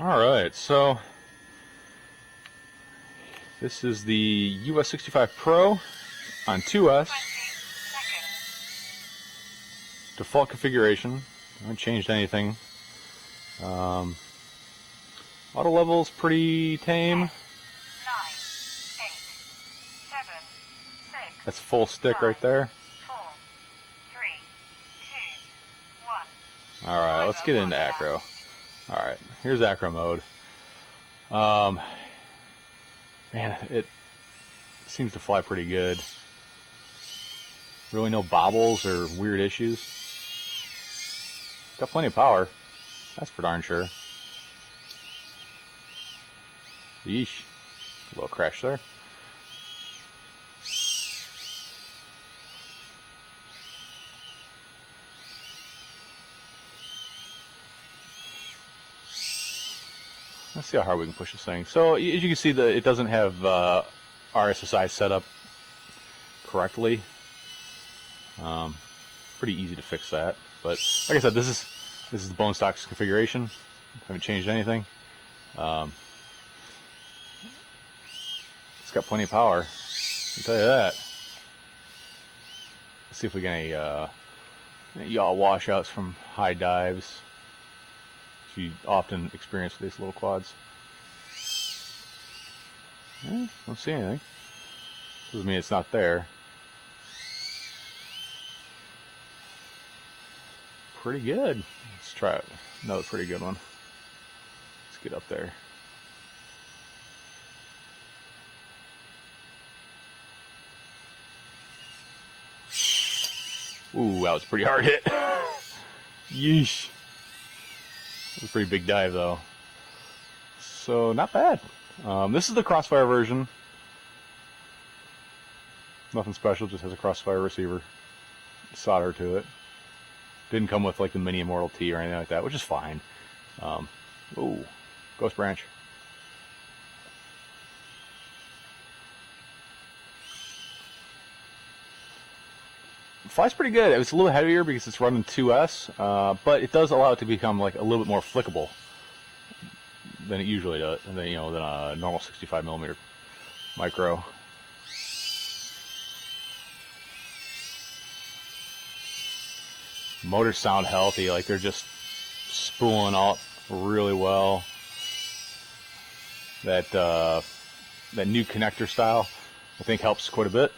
Alright, so this is the US65 Pro on 2S. Default configuration. I haven't changed anything. Auto level's pretty tame. That's full stick right there. Alright, let's get into acro. Alright, here's acro mode. Man, it seems to fly pretty good. Really no bobbles or weird issues. Got plenty of power. That's for darn sure. Yeesh. A little crash there. Let's see how hard we can push this thing. So as you can see, it doesn't have RSSI set up correctly. Pretty easy to fix that. But like I said, this is the bone stocks configuration. Haven't changed anything. It's got plenty of power. I'll tell you that. Let's see if we get any yaw washouts from high dives. You often experience with these little quads. Don't see anything. Doesn't mean it's not there. Pretty good. Let's try another pretty good one. Let's get up there. Ooh, that was a pretty hard hit. Yeesh. It was a pretty big dive though. So not bad. This is the crossfire version. Nothing special, just has a crossfire receiver. Solder to it. Didn't come with like the mini Immortal T or anything like that, which is fine. Ooh, Ghost Branch. Flies pretty good. It's a little heavier because it's running 2S, but it does allow it to become like a little bit more flickable than it usually does, than a normal 65mm micro. Motors sound healthy, like they're just spooling out really well. That new connector style, I think, helps quite a bit.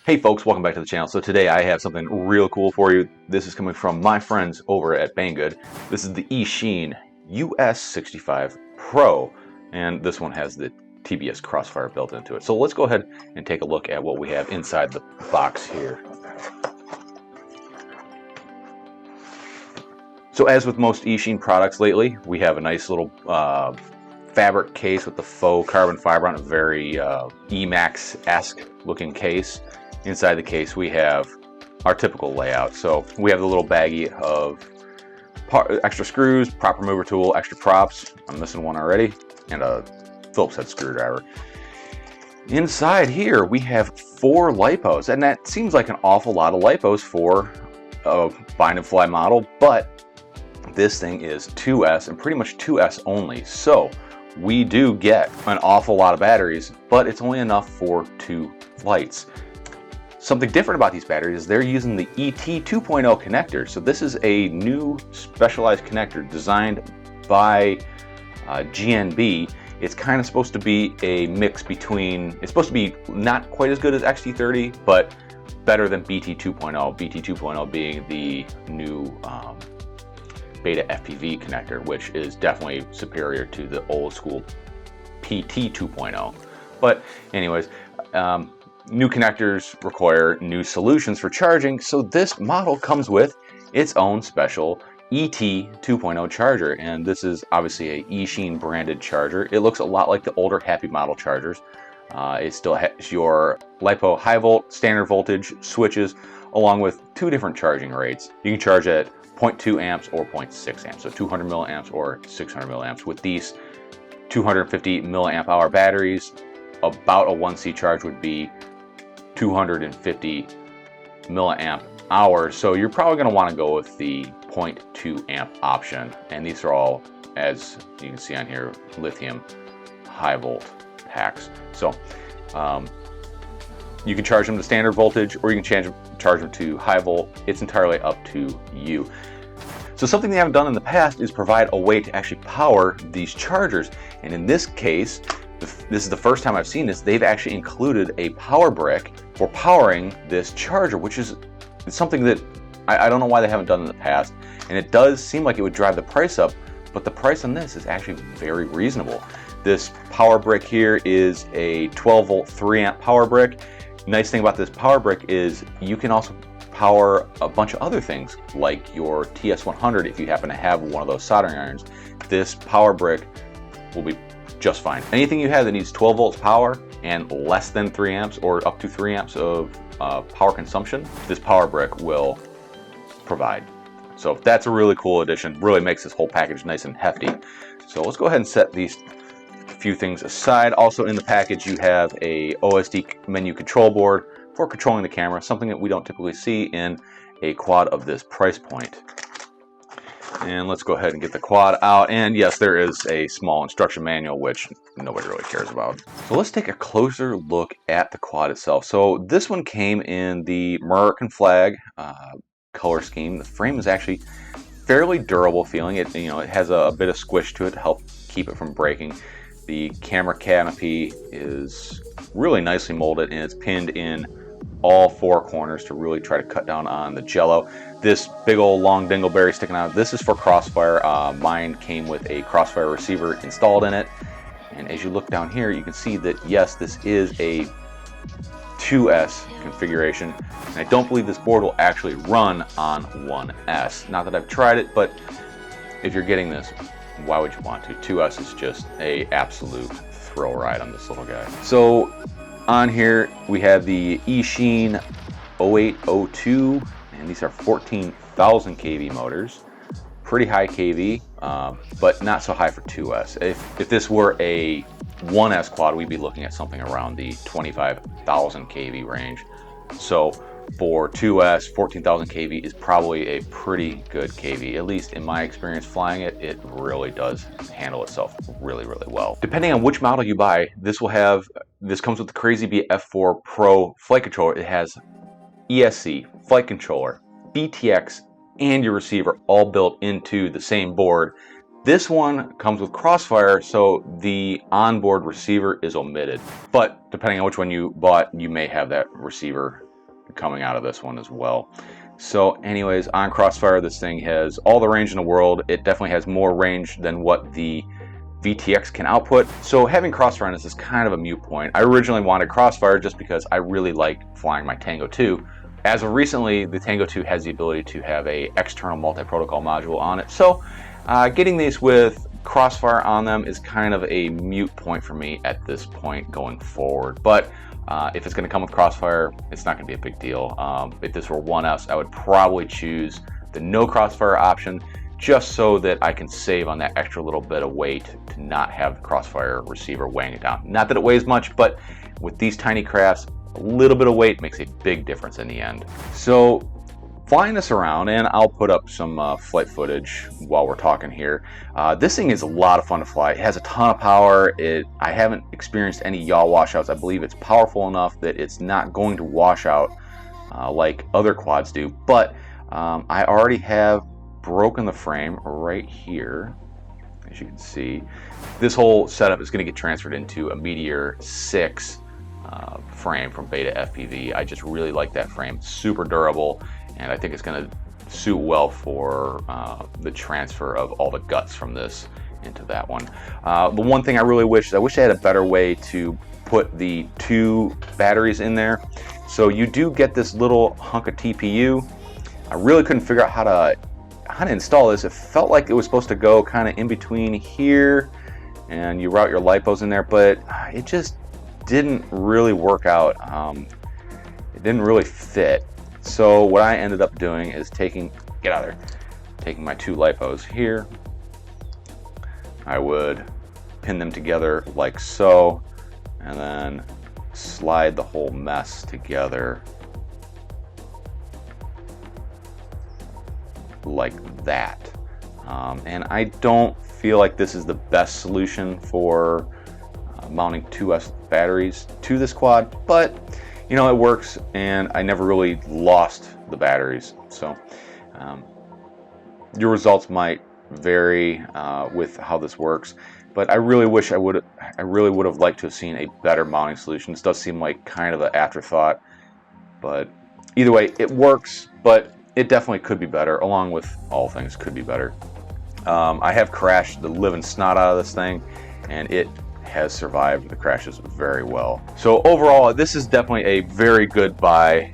Hey folks, welcome back to the channel. So today I have something real cool for you. This is coming from my friends over at Banggood. This is the Eachine US65 Pro, and this one has the TBS Crossfire built into it. So let's go ahead and take a look at what we have inside the box here. So as with most Eachine products lately, we have a nice little fabric case with the faux carbon fiber on a very Emax-esque looking case. Inside the case we have our typical layout. So we have the little baggie of extra screws, prop remover tool, extra props, I'm missing one already, and a Phillips head screwdriver. Inside here we have 4 lipos, and that seems like an awful lot of lipos for a bind and fly model, but this thing is 2S and pretty much 2S only. So we do get an awful lot of batteries, but it's only enough for 2 flights. Something different about these batteries is they're using the ET 2.0 connector. So this is a new specialized connector designed by GNB. It's kind of supposed to be a mix between, it's supposed to be not quite as good as XT30, but better than BT 2.0. BT 2.0 being the new beta FPV connector, which is definitely superior to the old school PT 2.0. But anyways, new connectors require new solutions for charging, so this model comes with its own special ET 2.0 charger, and this is obviously a Eachine branded charger. It looks a lot like the older Happy Model chargers. It still has your LiPo high volt, standard voltage switches, along with 2 different charging rates. You can charge at 0.2 amps or 0.6 amps, so 200 milliamps or 600 milliamps. With these 250 milliamp hour batteries, about a 1C charge would be 250 milliamp hours. So you're probably going to want to go with the 0.2 amp option. And these are all, as you can see on here, lithium high volt packs. So you can charge them to standard voltage, or you can charge them to high volt. It's entirely up to you. So something they haven't done in the past is provide a way to actually power these chargers. And in this case, this is the first time I've seen this, they've actually included a power brick for powering this charger, which is something that I don't know why they haven't done in the past. And it does seem like it would drive the price up, but the price on this is actually very reasonable. This power brick here is a 12 volt 3 amp power brick. Nice thing about this power brick is you can also power a bunch of other things, like your TS100 if you happen to have one of those soldering irons. This power brick will be just fine. Anything you have that needs 12 volts power and less than 3 amps or up to 3 amps of power consumption, this power brick will provide. So that's a really cool addition. Really makes this whole package nice and hefty. So let's go ahead and set these few things aside. Also in the package you have a OSD menu control board for controlling the camera, something that we don't typically see in a quad of this price point. And let's go ahead and get the quad out. And yes, there is a small instruction manual, which nobody really cares about. So let's take a closer look at the quad itself. So this one came in the American flag color scheme. The frame is actually fairly durable feeling. It has a bit of squish to it to help keep it from breaking. The camera canopy is really nicely molded, and it's pinned in all four corners to really try to cut down on the jello. This big old long dingleberry sticking out, this is for Crossfire. Mine came with a Crossfire receiver installed in it. And as you look down here, you can see that yes, this is a 2S configuration. And I don't believe this board will actually run on 1S. Not that I've tried it, but if you're getting this, why would you want to? 2S is just a absolute thrill ride on this little guy. So on here we have the Eachine 0802, and these are 14,000 kV motors. Pretty high kV, but not so high for 2S. If this were a 1S quad, we'd be looking at something around the 25,000 kV range. So for 2S, 14,000 kV is probably a pretty good kV. At least in my experience flying it, it really does handle itself really, really well. Depending on which model you buy, this comes with the Crazy Bee F4 Pro flight controller. It has ESC, flight controller, BTX, and your receiver all built into the same board. This one comes with Crossfire, so the onboard receiver is omitted. But depending on which one you bought, you may have that receiver coming out of this one as well. So anyways, on Crossfire, this thing has all the range in the world. It definitely has more range than what the VTX can output. So having Crossfire on this is kind of a moot point. I originally wanted Crossfire just because I really liked flying my Tango 2. As of recently, the Tango 2 has the ability to have a external multi-protocol module on it. So getting these with Crossfire on them is kind of a moot point for me at this point going forward. But if it's going to come with Crossfire, it's not going to be a big deal. If this were 1S, I would probably choose the no Crossfire option, just so that I can save on that extra little bit of weight to not have the Crossfire receiver weighing it down. Not that it weighs much, but with these tiny crafts, a little bit of weight makes a big difference in the end. So flying this around, and I'll put up some flight footage while we're talking here. This thing is a lot of fun to fly. It has a ton of power. I haven't experienced any yaw washouts. I believe it's powerful enough that it's not going to wash out like other quads do. But I already have broken the frame right here. As you can see, this whole setup is going to get transferred into a Meteor 6 frame from Beta FPV. I just really like that frame. Super durable, and I think it's going to suit well for the transfer of all the guts from this into that one. The one thing I really wish I had a better way to put the two batteries in there. So you do get this little hunk of TPU. I really couldn't figure out how to install this. It felt like it was supposed to go kind of in between here, and you route your lipos in there, but it just didn't really work out. It didn't really fit. So what I ended up doing is taking my two lipos here. I would pin them together like so, and then slide the whole mess together like that. And I don't feel like this is the best solution for mounting 2S batteries to this quad, but you know, it works, and I never really lost the batteries. So your results might vary with how this works, but I really wish I really would have liked to have seen a better mounting solution. This does seem like kind of an afterthought, but either way, it works, but it definitely could be better. Along with all things, could be better. I have crashed the living snot out of this thing, and it has survived the crashes very well. So overall, this is definitely a very good buy,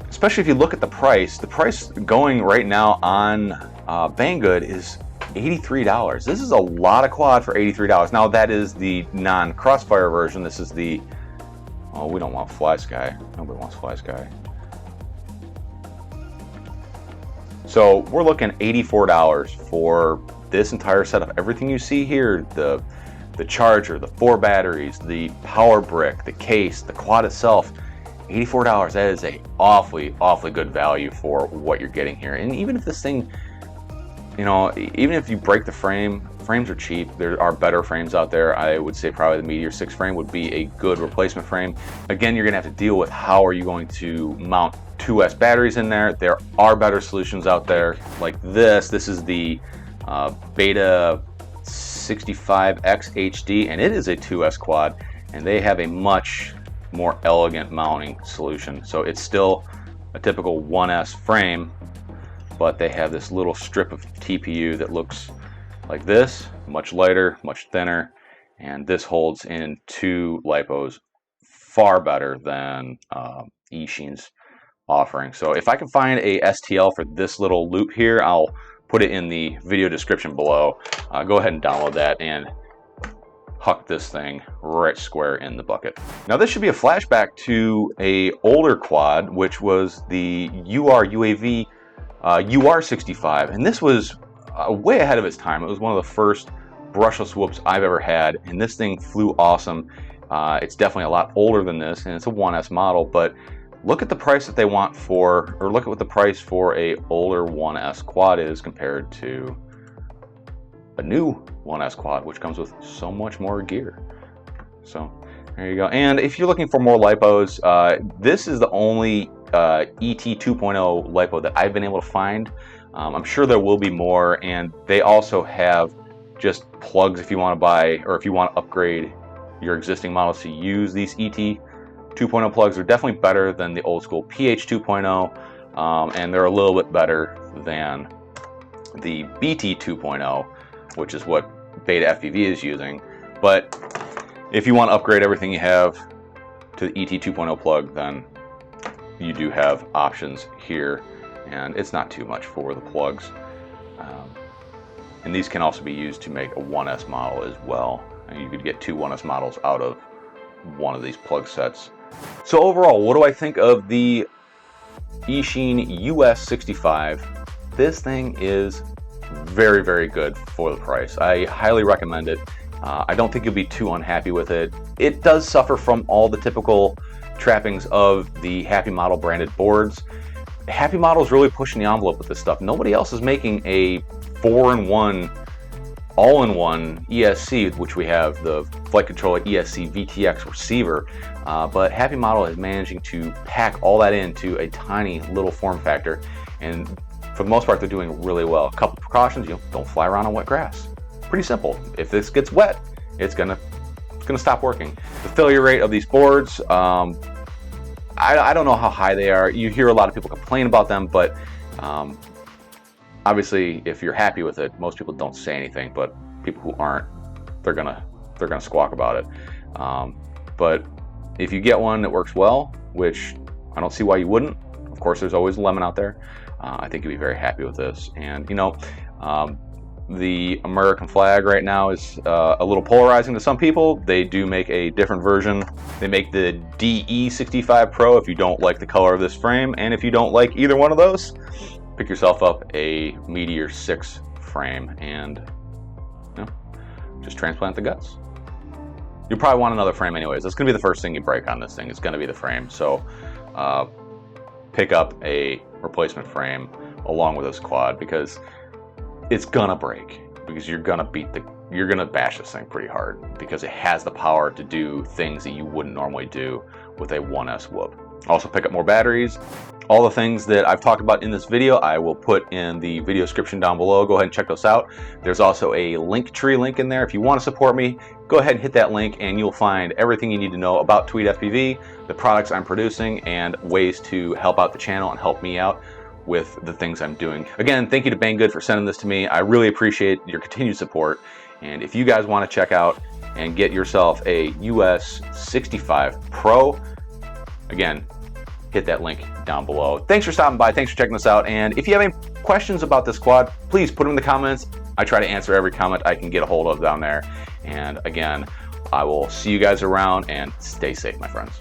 especially if you look at the price. The price going right now on Banggood is $83. This is a lot of quad for $83. Now that is the non-crossfire version. This is the, oh, we don't want Fly Sky. Nobody wants Fly Sky. So we're looking $84 for this entire setup. Everything you see here, the charger, the 4 batteries, the power brick, the case, the quad itself, $84. That is a awfully good value for what you're getting here. And even if this thing, you know, even if you break the frame, frames are cheap. There are better frames out there. I would say probably the Meteor 6 frame would be a good replacement frame. Again, you're gonna have to deal with how are you going to mount 2S batteries in there. There are better solutions out there like this. This is the Beta 65X HD, and it is a 2S quad, and they have a much more elegant mounting solution. So it's still a typical 1S frame, but they have this little strip of TPU that looks like this, much lighter, much thinner, and this holds in 2 lipos far better than Eachine's offering. So if I can find a STL for this little loop here, I'll put it in the video description below. Go ahead and download that and huck this thing right square in the bucket. Now this should be a flashback to a older quad, which was the UAV UR65, and this was way ahead of its time. It was one of the first brushless whoops I've ever had, and this thing flew awesome. It's definitely a lot older than this, and it's a 1S model, but look at the price that they want for, or look at what the price for a older 1S quad is compared to a new 1S quad, which comes with so much more gear. So there you go. And if you're looking for more lipos, this is the only ET 2.0 lipo that I've been able to find. I'm sure there will be more, and they also have just plugs if you want to buy, or if you want to upgrade your existing models to use these ET 2.0 plugs. Are definitely better than the old school PH 2.0, and they're a little bit better than the BT 2.0, which is what Beta FPV is using. But if you want to upgrade everything you have to the ET 2.0 plug, then you do have options here, and it's not too much for the plugs. And these can also be used to make a 1S model as well. And you could get 2 1S models out of one of these plug sets. So overall, what do I think of the Eachine US65? This thing is very good for the price. I highly recommend it. I don't think you'll be too unhappy with it. It does suffer from all the typical trappings of the Happy Model branded boards. Happy Model is really pushing the envelope with this stuff. Nobody else is making a 4-in-1 all-in-one ESC, which we have the Flight Controller ESC VTX receiver, but Happy Model is managing to pack all that into a tiny little form factor, and for the most part they're doing really well. A couple precautions: don't fly around on wet grass. Pretty simple. If this gets wet, it's gonna stop working. The failure rate of these boards, I don't know how high they are. You hear a lot of people complain about them, but obviously, if you're happy with it, most people don't say anything. But people who aren't, they're gonna squawk about it. But if you get one that works well, which I don't see why you wouldn't. Of course, there's always a lemon out there. I think you'll be very happy with this. And the American flag right now is a little polarizing to some people. They do make a different version. They make the DE65 Pro if you don't like the color of this frame, and if you don't like either one of those, pick yourself up a Meteor 6 frame and just transplant the guts. you'll probably want another frame anyways. That's gonna be the first thing you break on this thing. It's gonna be the frame. So pick up a replacement frame along with this quad, because it's gonna break, because you're gonna bash this thing pretty hard, because it has the power to do things that you wouldn't normally do with a 1S whoop. Also pick up more batteries. All the things that I've talked about in this video, I will put in the video description down below. Go ahead and check those out. There's also a Linktree link in there. If you want to support me, go ahead and hit that link and you'll find everything you need to know about Tweed FPV, the products I'm producing, and ways to help out the channel and help me out with the things I'm doing. Again, thank you to Banggood for sending this to me. I really appreciate your continued support. And if you guys want to check out and get yourself a US65 Pro, again, hit that link down below. Thanks for stopping by. Thanks for checking this out. And if you have any questions about this quad, please put them in the comments. I try to answer every comment I can get a hold of down there. And again, I will see you guys around, and stay safe, my friends.